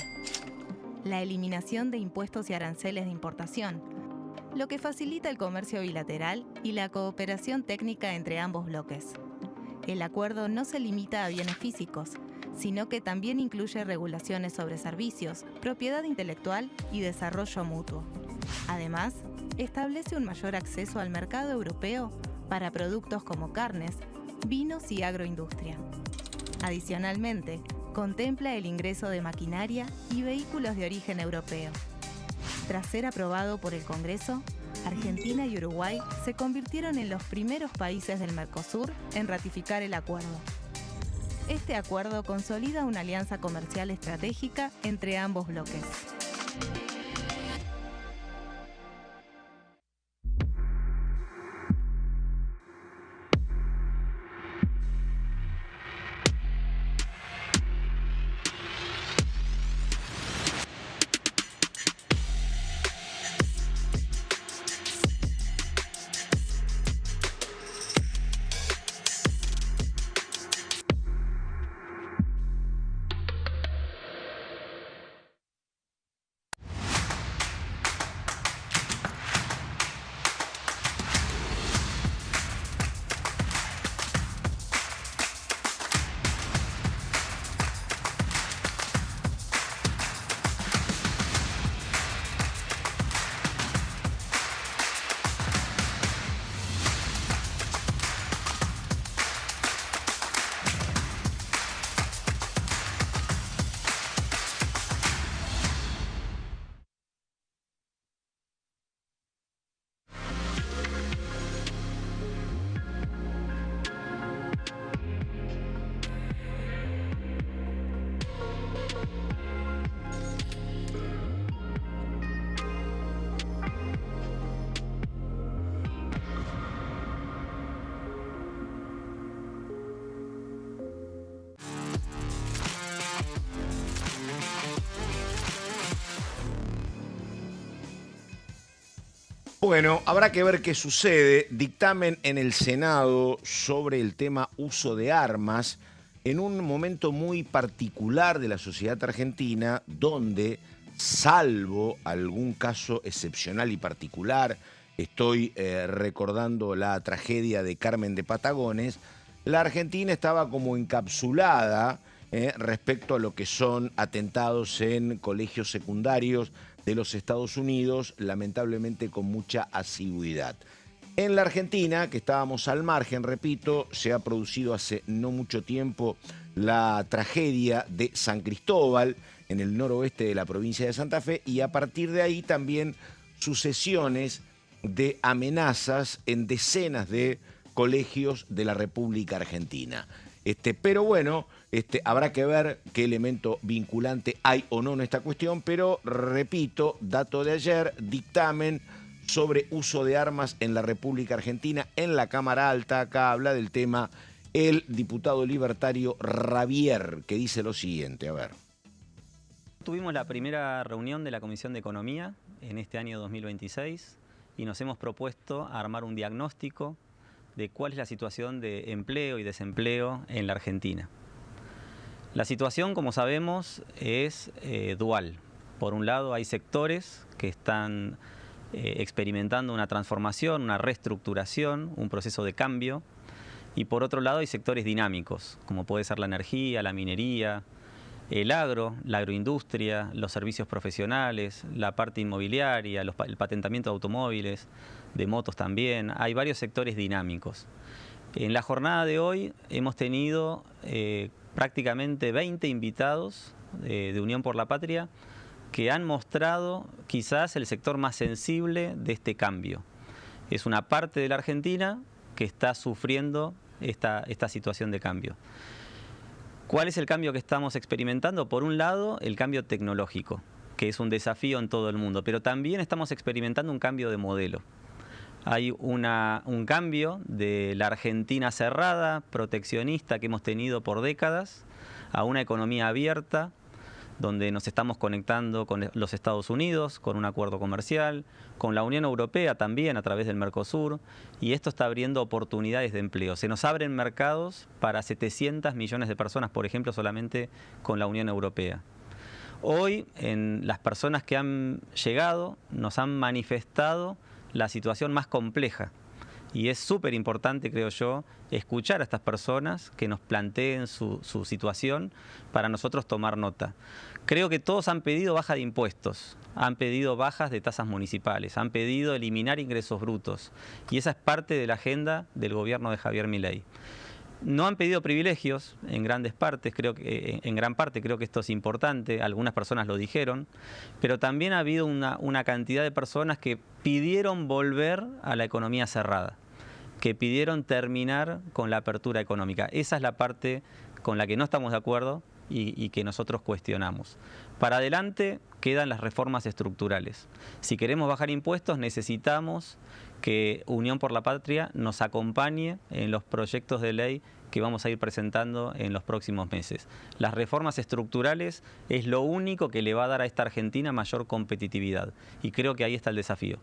la eliminación de impuestos y aranceles de importación, lo que facilita el comercio bilateral y la cooperación técnica entre ambos bloques. El acuerdo no se limita a bienes físicos, sino que también incluye regulaciones sobre servicios, propiedad intelectual y desarrollo mutuo. Además, establece un mayor acceso al mercado europeo para productos como carnes, vinos y agroindustria. Adicionalmente, contempla el ingreso de maquinaria y vehículos de origen europeo. Tras ser aprobado por el Congreso, Argentina y Uruguay se convirtieron en los primeros países del Mercosur en ratificar el acuerdo. Este acuerdo consolida una alianza comercial estratégica entre ambos bloques. Bueno, habrá que ver qué sucede. Dictamen en el Senado sobre el tema uso de armas en un momento muy particular de la sociedad argentina, donde, salvo algún caso excepcional y particular, estoy recordando la tragedia de Carmen de Patagones, la Argentina estaba como encapsulada respecto a lo que son atentados en colegios secundarios de los Estados Unidos, lamentablemente con mucha asiduidad. En la Argentina, que estábamos al margen, repito, se ha producido hace no mucho tiempo la tragedia de San Cristóbal, en el noroeste de la provincia de Santa Fe, y a partir de ahí también sucesiones de amenazas en decenas de colegios de la República Argentina. Pero bueno, habrá que ver qué elemento vinculante hay o no en esta cuestión, pero repito, dato de ayer, dictamen sobre uso de armas en la República Argentina, en la Cámara Alta. Acá habla del tema el diputado libertario Ravier, que dice lo siguiente, a ver. Tuvimos la primera reunión de la Comisión de Economía en este año 2026 y nos hemos propuesto armar un diagnóstico de cuál es la situación de empleo y desempleo en la Argentina. La situación, como sabemos, es dual. Por un lado, hay sectores que están experimentando una transformación, una reestructuración, un proceso de cambio, y por otro lado hay sectores dinámicos, como puede ser la energía, la minería, el agro, la agroindustria, los servicios profesionales, la parte inmobiliaria, el patentamiento de automóviles, de motos también. Hay varios sectores dinámicos. En la jornada de hoy hemos tenido prácticamente 20 invitados de Unión por la Patria que han mostrado quizás el sector más sensible de este cambio. Es una parte de la Argentina que está sufriendo esta situación de cambio. ¿Cuál es el cambio que estamos experimentando? Por un lado, el cambio tecnológico, que es un desafío en todo el mundo, pero también estamos experimentando un cambio de modelo. Hay un cambio de la Argentina cerrada, proteccionista que hemos tenido por décadas, a una economía abierta, donde nos estamos conectando con los Estados Unidos, con un acuerdo comercial, con la Unión Europea también a través del Mercosur, y esto está abriendo oportunidades de empleo. Se nos abren mercados para 700 millones de personas, por ejemplo, solamente con la Unión Europea. Hoy, las personas que han llegado nos han manifestado la situación más compleja. Y es súper importante, creo yo, escuchar a estas personas que nos planteen su situación para nosotros tomar nota. Creo que todos han pedido baja de impuestos, han pedido bajas de tasas municipales, han pedido eliminar ingresos brutos. Y esa es parte de la agenda del gobierno de Javier Milei. No han pedido privilegios en grandes partes, en gran parte creo que esto es importante, algunas personas lo dijeron, pero también ha habido una cantidad de personas que pidieron volver a la economía cerrada, que pidieron terminar con la apertura económica. Esa es la parte con la que no estamos de acuerdo y que nosotros cuestionamos. Para adelante quedan las reformas estructurales. Si queremos bajar impuestos, necesitamos que Unión por la Patria nos acompañe en los proyectos de ley que vamos a ir presentando en los próximos meses. Las reformas estructurales es lo único que le va a dar a esta Argentina mayor competitividad. Y creo que ahí está el desafío.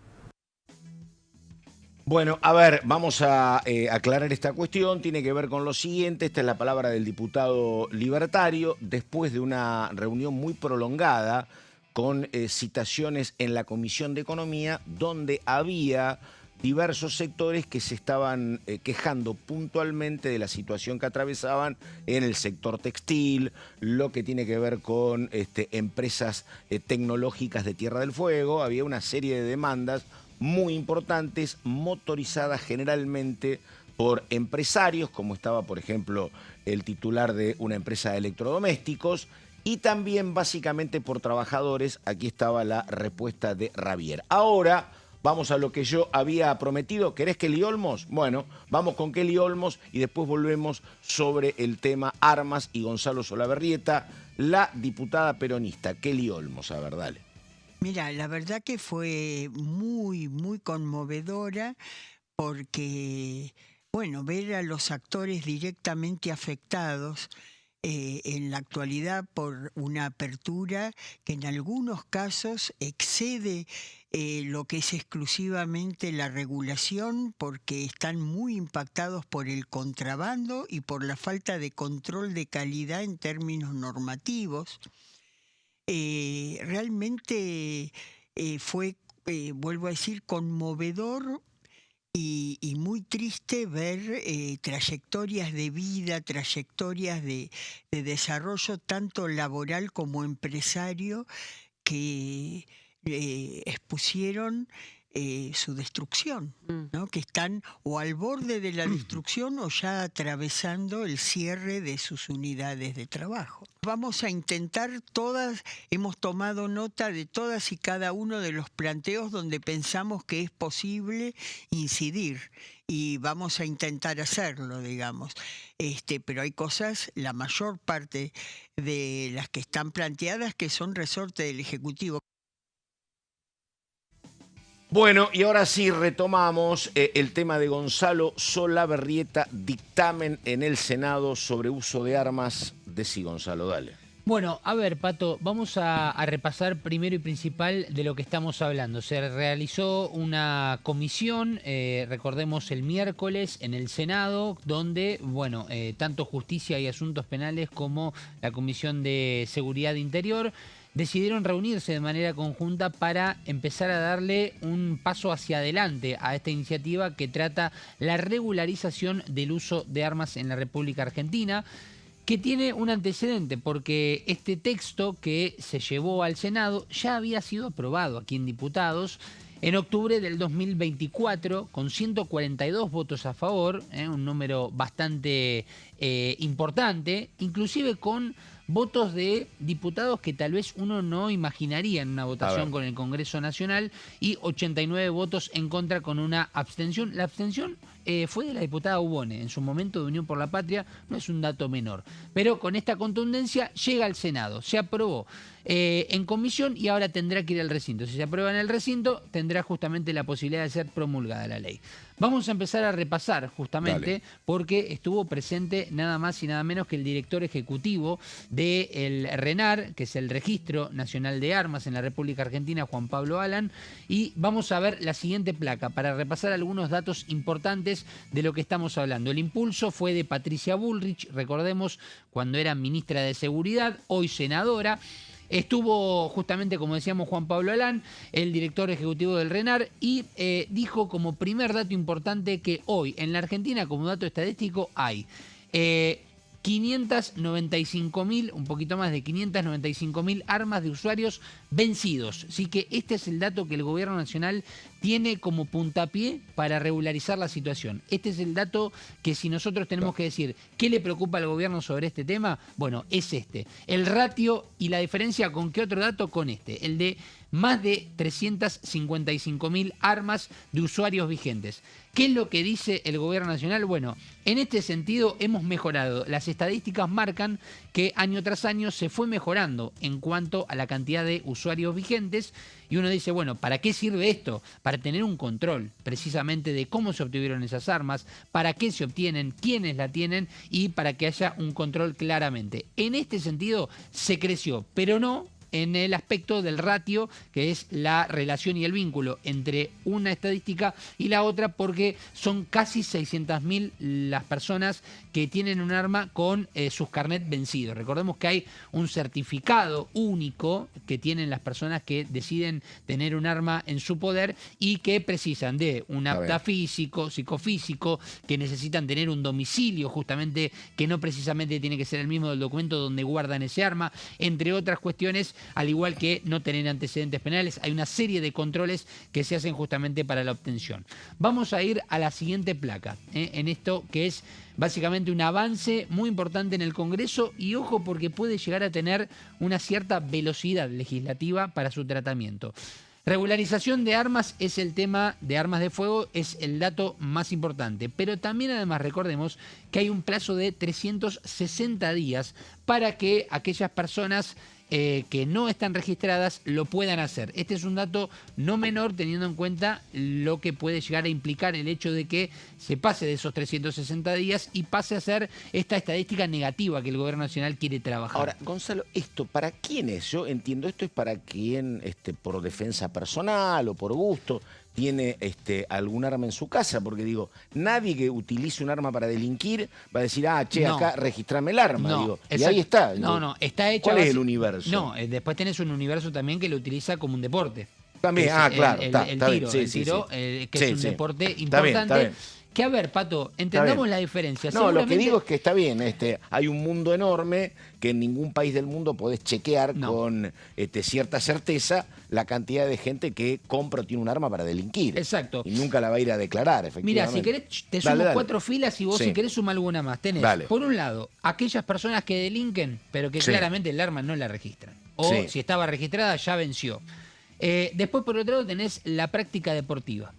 Bueno, a ver, vamos a aclarar esta cuestión. Tiene que ver con lo siguiente. Esta es la palabra del diputado libertario. Después de una reunión muy prolongada con citaciones en la Comisión de Economía, donde había diversos sectores que se estaban quejando puntualmente de la situación que atravesaban en el sector textil, lo que tiene que ver con empresas tecnológicas de Tierra del Fuego. Había una serie de demandas muy importantes, motorizadas generalmente por empresarios, como estaba, por ejemplo, el titular de una empresa de electrodomésticos, y también básicamente por trabajadores. Aquí estaba la respuesta de Ravier. Ahora vamos a lo que yo había prometido. ¿Querés Kelly Olmos? Bueno, vamos con Kelly Olmos y después volvemos sobre el tema armas y Gonzalo Solabarrieta, la diputada peronista. Kelly Olmos, a ver, dale. Mira, la verdad que fue muy, muy conmovedora porque, bueno, ver a los actores directamente afectados en la actualidad por una apertura que en algunos casos excede lo que es exclusivamente la regulación, porque están muy impactados por el contrabando y por la falta de control de calidad en términos normativos. Realmente fue, vuelvo a decir, conmovedor y muy triste ver trayectorias de vida, trayectorias de desarrollo tanto laboral como empresario que expusieron su destrucción, ¿no? Que están o al borde de la destrucción o ya atravesando el cierre de sus unidades de trabajo. Vamos a intentar hemos tomado nota de todas y cada uno de los planteos donde pensamos que es posible incidir y vamos a intentar hacerlo, digamos. Pero hay cosas, la mayor parte de las que están planteadas, que son resorte del Ejecutivo. Bueno, y ahora sí retomamos el tema de Gonzalo Solabarrieta, dictamen en el Senado sobre uso de armas. Decí, Gonzalo, dale. Bueno, a ver, Pato, vamos a repasar primero y principal de lo que estamos hablando. Se realizó una comisión, recordemos el miércoles, en el Senado, donde, bueno, tanto Justicia y Asuntos Penales como la Comisión de Seguridad Interior decidieron reunirse de manera conjunta para empezar a darle un paso hacia adelante a esta iniciativa que trata la regularización del uso de armas en la República Argentina, que tiene un antecedente, porque este texto que se llevó al Senado ya había sido aprobado aquí en Diputados en octubre del 2024 con 142 votos a favor, un número bastante importante, inclusive con votos de diputados que tal vez uno no imaginaría en una votación con el Congreso Nacional, y 89 votos en contra con una abstención. La abstención fue de la diputada Ubone, en su momento de Unión por la Patria, no es un dato menor. Pero con esta contundencia llega al Senado, se aprobó en comisión y ahora tendrá que ir al recinto. Si se aprueba en el recinto, tendrá justamente la posibilidad de ser promulgada la ley. Vamos a empezar a repasar justamente porque estuvo presente nada más y nada menos que el director ejecutivo del RENAR, que es el Registro Nacional de Armas en la República Argentina, Juan Pablo Alan, y vamos a ver la siguiente placa para repasar algunos datos importantes de lo que estamos hablando. El impulso fue de Patricia Bullrich, recordemos, cuando era ministra de Seguridad, hoy senadora. Estuvo justamente, como decíamos, Juan Pablo Alán, el director ejecutivo del RENAR, y dijo como primer dato importante que hoy en la Argentina, como dato estadístico, hay 595.000, un poquito más de 595.000 armas de usuarios vencidos. Así que este es el dato que el Gobierno Nacional tiene como puntapié para regularizar la situación. Este es el dato que, si nosotros tenemos que decir qué le preocupa al gobierno sobre este tema, bueno, es este. El ratio y la diferencia con qué otro dato, con este, el de más de 355.000 armas de usuarios vigentes. ¿Qué es lo que dice el Gobierno Nacional? Bueno, en este sentido hemos mejorado. Las estadísticas marcan que año tras año se fue mejorando en cuanto a la cantidad de usuarios vigentes, y uno dice, bueno, ¿para qué sirve esto? Para tener un control precisamente de cómo se obtuvieron esas armas, para qué se obtienen, quiénes la tienen, y para que haya un control claramente. En este sentido se creció, pero no en el aspecto del ratio, que es la relación y el vínculo entre una estadística y la otra, porque son casi 600.000 las personas que tienen un arma con sus carnet vencidos. Recordemos que hay un certificado único que tienen las personas que deciden tener un arma en su poder y que precisan de un apta físico, psicofísico, que necesitan tener un domicilio justamente que no precisamente tiene que ser el mismo del documento donde guardan ese arma, entre otras cuestiones, al igual que no tener antecedentes penales. Hay una serie de controles que se hacen justamente para la obtención. Vamos a ir a la siguiente placa, en esto que es básicamente un avance muy importante en el Congreso, y ojo porque puede llegar a tener una cierta velocidad legislativa para su tratamiento. Regularización de armas es el tema de armas de fuego, es el dato más importante. Pero también, además, recordemos que hay un plazo de 360 días para que aquellas personas que no están registradas lo puedan hacer. Este es un dato no menor teniendo en cuenta lo que puede llegar a implicar el hecho de que se pase de esos 360 días y pase a ser esta estadística negativa que el gobierno nacional quiere trabajar. Ahora, Gonzalo, ¿esto para quién es? Yo entiendo, esto es para quien, por defensa personal o por gusto, tiene algún arma en su casa, porque digo, nadie que utilice un arma para delinquir va a decir, che, acá registrame el arma, digo, y ahí está. Digo, no, está hecho. ¿Cuál es el universo? No, después tenés un universo también que lo utiliza como un deporte. También, claro, el tiro, que es un deporte importante. Está bien. Que a ver, Pato, entendamos la diferencia. No, lo que digo es que está bien, hay un mundo enorme que en ningún país del mundo podés chequear con cierta certeza la cantidad de gente que compra o tiene un arma para delinquir. Exacto. Y nunca la va a ir a declarar, efectivamente. Mira, si querés, te sumo 4 filas y vos si querés suma alguna más. Tenés, por un lado, aquellas personas que delinquen, pero que claramente el arma no la registran. O si estaba registrada, ya venció. Después, por otro lado, tenés la práctica deportiva.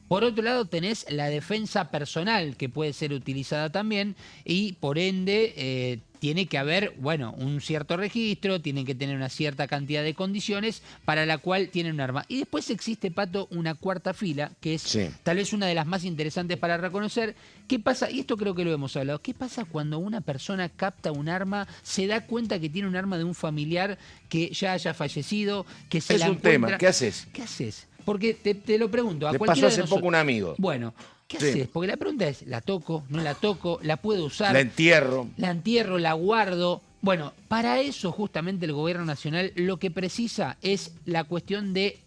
Por otro lado, tenés la defensa personal, que puede ser utilizada también, y por ende tiene que haber, bueno, un cierto registro, tienen que tener una cierta cantidad de condiciones para la cual tienen un arma. Y después existe, Pato, una cuarta fila, que es tal vez una de las más interesantes para reconocer. ¿Qué pasa? Y esto creo que lo hemos hablado. ¿Qué pasa cuando una persona capta un arma, se da cuenta que tiene un arma de un familiar que ya haya fallecido, que se la encuentra? Es un tema. ¿Qué haces? ¿Qué haces? Porque te lo pregunto. Le pasó hace poco un amigo. Bueno, ¿qué haces? Porque la pregunta es, ¿la toco? ¿No la toco? ¿La puedo usar? La entierro. ¿La entierro? ¿La guardo? Bueno, para eso justamente el gobierno nacional lo que precisa es la cuestión de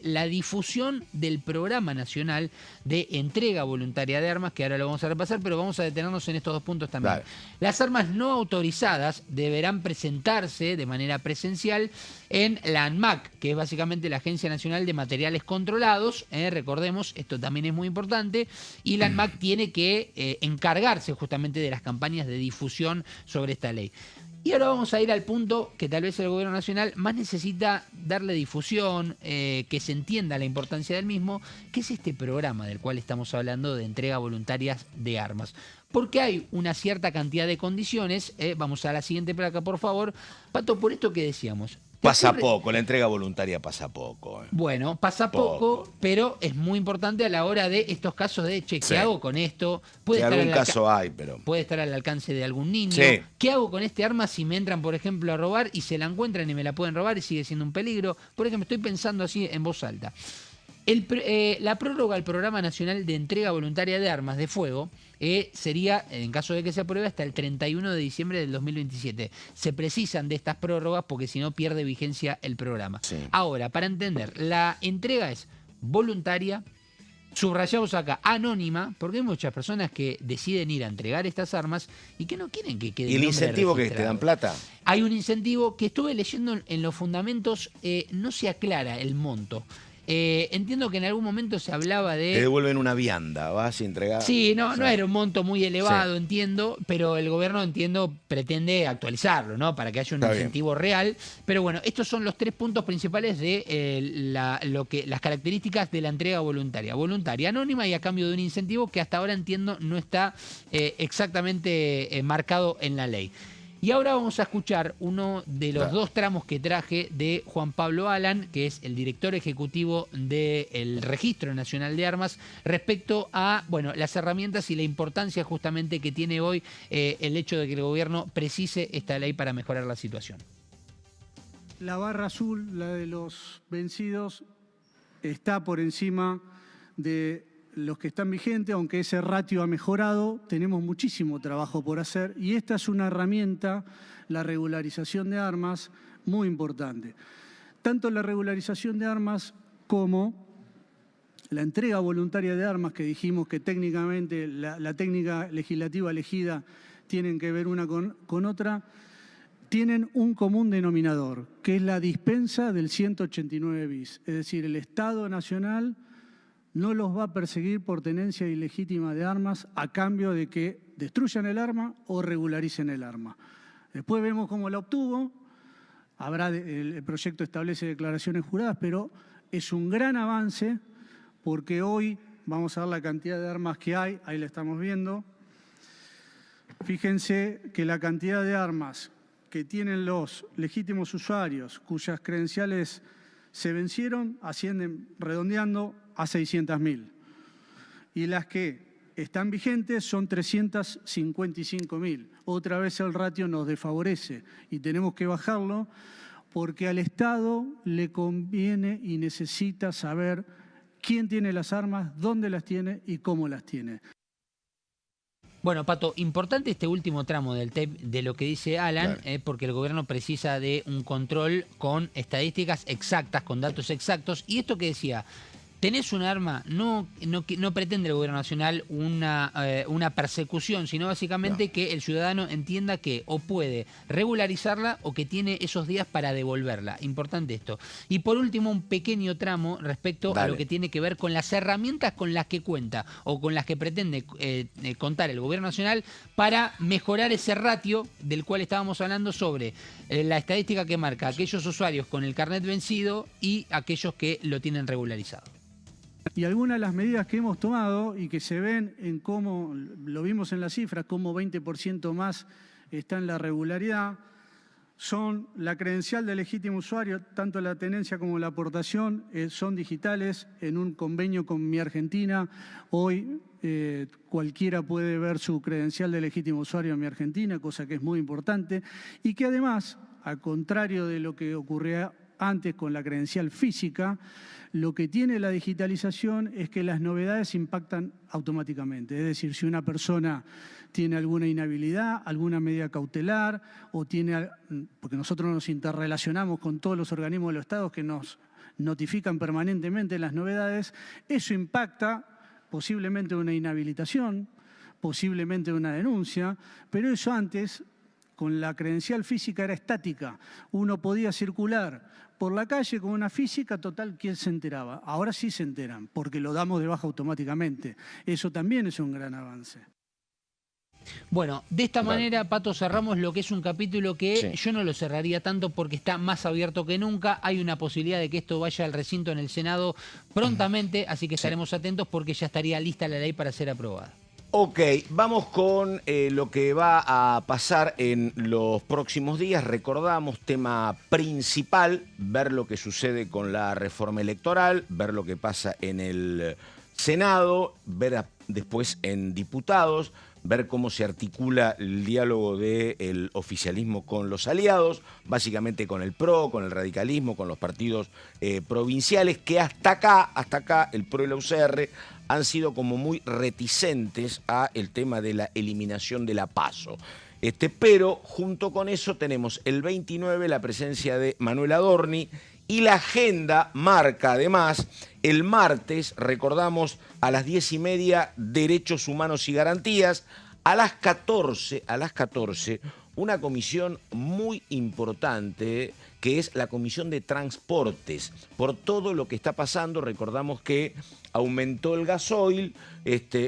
la difusión del programa nacional de entrega voluntaria de armas, que ahora lo vamos a repasar, pero vamos a detenernos en estos 2 puntos también. Vale. Las armas no autorizadas deberán presentarse de manera presencial en la ANMAC, que es básicamente la Agencia Nacional de Materiales Controlados, recordemos, esto también es muy importante, y la ANMAC tiene que encargarse justamente de las campañas de difusión sobre esta ley. Y ahora vamos a ir al punto que tal vez el gobierno nacional más necesita darle difusión, que se entienda la importancia del mismo, que es este programa del cual estamos hablando de entrega voluntarias de armas. Porque hay una cierta cantidad de condiciones, vamos a la siguiente placa por favor, Pato, por esto que decíamos. Pasa poco, la entrega voluntaria pasa poco. Bueno, pasa poco, pero es muy importante a la hora de estos casos de, che, ¿qué hago con esto? Puede estar algún caso hay, pero... Puede estar al alcance de algún niño. ¿Qué hago con este arma si me entran, por ejemplo, a robar y se la encuentran y me la pueden robar y sigue siendo un peligro? Por ejemplo, estoy pensando así en voz alta. La prórroga al Programa Nacional de Entrega Voluntaria de Armas de Fuego sería, en caso de que se apruebe, hasta el 31 de diciembre del 2027. Se precisan de estas prórrogas porque si no pierde vigencia el programa. Ahora, para entender, la entrega es voluntaria, subrayamos acá, anónima, porque hay muchas personas que deciden ir a entregar estas armas y que no quieren que quede. ¿Y el incentivo que te dan plata? Hay un incentivo que estuve leyendo en los fundamentos, no se aclara el monto. Entiendo que en algún momento se hablaba de... Te devuelven una vianda, vas a entregar... Sí, no era un monto muy elevado, entiendo, pero el gobierno, pretende actualizarlo, ¿no? Para que haya un incentivo real. Pero bueno, estos son los 3 puntos principales de las características de la entrega voluntaria. Voluntaria, anónima y a cambio de un incentivo que hasta ahora entiendo no está exactamente marcado en la ley. Y ahora vamos a escuchar uno de los 2 tramos que traje de Juan Pablo Alan, que es el director ejecutivo del Registro Nacional de Armas, respecto a las herramientas y la importancia justamente que tiene hoy el hecho de que el gobierno precise esta ley para mejorar la situación. La barra azul, la de los vencidos, está por encima de los que están vigentes, aunque ese ratio ha mejorado, tenemos muchísimo trabajo por hacer y esta es una herramienta, la regularización de armas, muy importante. Tanto la regularización de armas como la entrega voluntaria de armas, que dijimos que técnicamente la técnica legislativa elegida tienen que ver una con otra, tienen un común denominador, que es la dispensa del 189 bis. Es decir, el Estado Nacional no los va a perseguir por tenencia ilegítima de armas a cambio de que destruyan el arma o regularicen el arma. Después vemos cómo la obtuvo, el proyecto establece declaraciones juradas, pero es un gran avance porque hoy vamos a ver la cantidad de armas que hay, ahí la estamos viendo. Fíjense que la cantidad de armas que tienen los legítimos usuarios cuyas credenciales se vencieron ascienden, redondeando, a 600.000. Y las que están vigentes son 355.000. Otra vez el ratio nos desfavorece y tenemos que bajarlo porque al Estado le conviene y necesita saber quién tiene las armas, dónde las tiene y cómo las tiene. Bueno, Pato, importante este último tramo del tape de lo que dice Alan, Claro. porque el gobierno precisa de un control con estadísticas exactas, con datos exactos. Y esto que decía, tenés un arma, no pretende el gobierno nacional una persecución, sino básicamente que el ciudadano entienda que o puede regularizarla o que tiene esos días para devolverla. Importante esto. Y por último, un pequeño tramo respecto a lo que tiene que ver con las herramientas con las que cuenta o con las que pretende contar el gobierno nacional para mejorar ese ratio del cual estábamos hablando sobre la estadística que marca aquellos usuarios con el carnet vencido y aquellos que lo tienen regularizado. Y algunas de las medidas que hemos tomado y que se ven en cómo, lo vimos en las cifras, cómo 20% más está en la regularidad, son la credencial de legítimo usuario, tanto la tenencia como la aportación son digitales en un convenio con Mi Argentina. Hoy cualquiera puede ver su credencial de legítimo usuario en Mi Argentina, cosa que es muy importante y que además, al contrario de lo que ocurría antes con la credencial física, lo que tiene la digitalización es que las novedades impactan automáticamente. Es decir, si una persona tiene alguna inhabilidad, alguna medida cautelar, o tiene, porque nosotros nos interrelacionamos con todos los organismos de los estados que nos notifican permanentemente las novedades, eso impacta posiblemente una inhabilitación, posiblemente una denuncia, pero eso antes, con la credencial física, era estática. Uno podía circular por la calle con una física, total, ¿quién se enteraba? Ahora sí se enteran, porque lo damos de baja automáticamente. Eso también es un gran avance. Bueno, de esta manera, Pato, cerramos lo que es un capítulo que yo no lo cerraría tanto porque está más abierto que nunca. Hay una posibilidad de que esto vaya al recinto en el Senado prontamente, así que estaremos atentos porque ya estaría lista la ley para ser aprobada. Ok, vamos con lo que va a pasar en los próximos días. Recordamos, tema principal, ver lo que sucede con la reforma electoral, ver lo que pasa en el Senado, ver después en diputados, ver cómo se articula el diálogo del oficialismo con los aliados, básicamente con el PRO, con el radicalismo, con los partidos provinciales, que hasta acá, el PRO y la UCR han sido como muy reticentes a el tema de la eliminación de la PASO. Pero junto con eso tenemos el 29 la presencia de Manuel Adorni y la agenda marca además el martes, recordamos, a las 10:30, Derechos Humanos y Garantías, a las 14, una comisión muy importante que es la Comisión de Transportes. Por todo lo que está pasando, recordamos que aumentó el gasoil,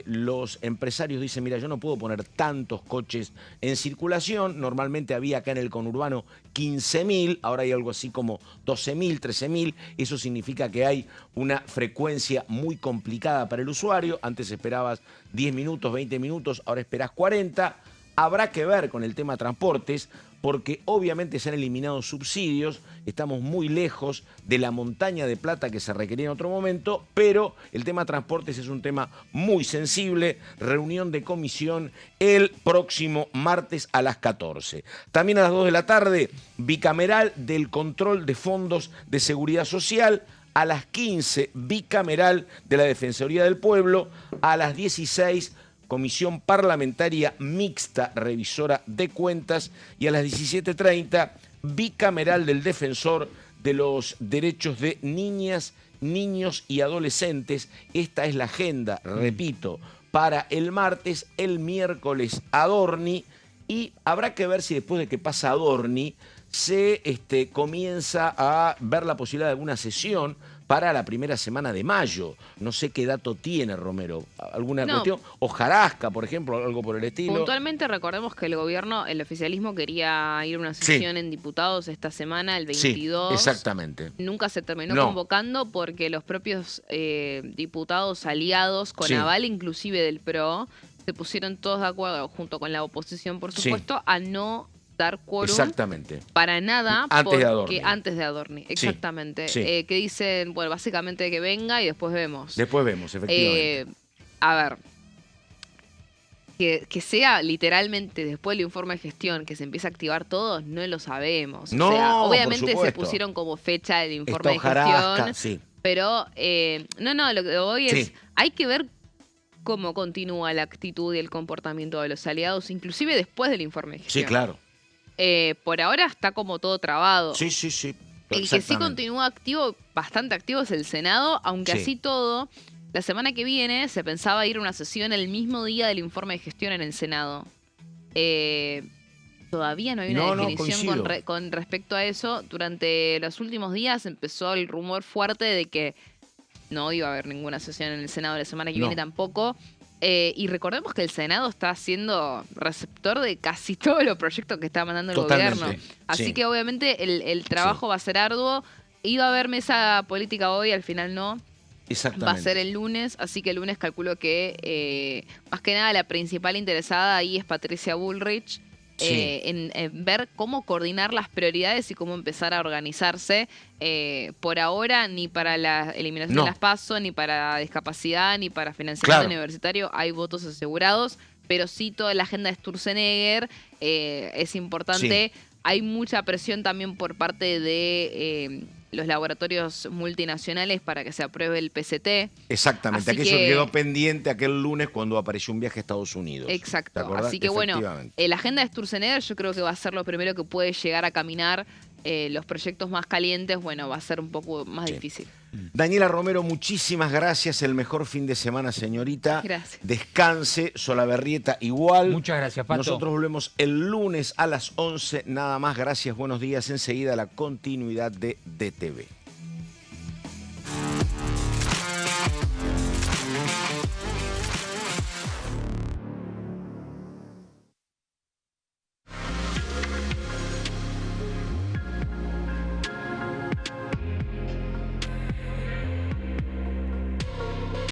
los empresarios dicen, mira, yo no puedo poner tantos coches en circulación, normalmente había acá en el conurbano 15.000, ahora hay algo así como 12.000, 13.000, eso significa que hay una frecuencia muy complicada para el usuario, antes esperabas 10 minutos, 20 minutos, ahora esperás 40, habrá que ver con el tema transportes, porque obviamente se han eliminado subsidios, estamos muy lejos de la montaña de plata que se requería en otro momento, pero el tema transportes es un tema muy sensible. Reunión de comisión el próximo martes a las 14. También a las 2 de la tarde, bicameral del control de fondos de seguridad social. A las 15, bicameral de la Defensoría del Pueblo. A las 16, Comisión Parlamentaria Mixta Revisora de Cuentas, y a las 17:30, bicameral del Defensor de los Derechos de Niñas, Niños y Adolescentes. Esta es la agenda, repito, para el martes. El miércoles Adorni, y habrá que ver si después de que pasa Adorni se comienza a ver la posibilidad de alguna sesión para la primera semana de mayo. No sé qué dato tiene Romero. ¿Alguna cuestión? O Jarasca, por ejemplo, algo por el estilo. Puntualmente recordemos que el gobierno, el oficialismo quería ir a una sesión en diputados esta semana, el 22. Sí, exactamente. Nunca se terminó convocando porque los propios diputados aliados, con aval inclusive del PRO, se pusieron todos de acuerdo, junto con la oposición, por supuesto, a no dar quórum. Exactamente. Para nada. Antes de Adorni. Antes de Adorni, exactamente. Sí. Que dicen, bueno, básicamente que venga y después vemos. Después vemos, efectivamente. A ver, que sea literalmente después del informe de gestión que se empiece a activar todo, no lo sabemos. No, o sea, por obviamente se supuesto. pusieron como fecha el informe Está de gestión. hojarasca, sí. Pero, no, lo que voy es, Sí. hay que ver cómo continúa la actitud y el comportamiento de los aliados, inclusive después del informe de gestión. Sí, claro. Por ahora está como todo trabado. Sí, sí, sí. El que sí Exactamente. continúa activo, bastante activo, es el Senado, aunque Sí. así todo, la semana que viene se pensaba ir a una sesión el mismo día del informe de gestión en el Senado. Todavía no hay una definición con respecto a eso. Durante los últimos días empezó el rumor fuerte de que no iba a haber ninguna sesión en el Senado la semana que viene tampoco. Y recordemos que el Senado está siendo receptor de casi todos los proyectos que está mandando el gobierno. Así que obviamente el trabajo va a ser arduo. Iba a haber mesa política hoy, al final no. Exactamente. Va a ser el lunes, así que el lunes calculo que más que nada la principal interesada ahí es Patricia Bullrich. En ver cómo coordinar las prioridades y cómo empezar a organizarse. Por ahora, ni para la eliminación de las PASO, ni para discapacidad, ni para financiamiento universitario hay votos asegurados, pero sí toda la agenda de Sturzenegger es importante. Hay mucha presión también por parte de los laboratorios multinacionales para que se apruebe el PCT. Exactamente, Así aquello que quedó pendiente aquel lunes cuando apareció un viaje a Estados Unidos. Exacto, ¿Te acordás? así que bueno, la agenda de Sturzenegger yo creo que va a ser lo primero que puede llegar a caminar. Los proyectos más calientes, bueno, va a ser un poco más difícil. Daniela Romero, muchísimas gracias. El mejor fin de semana, señorita. Gracias. Descanse. Solabarrieta igual. Muchas gracias, Pato. Nosotros volvemos el lunes a las 11. Nada más. Gracias, buenos días. Enseguida la continuidad de DTV.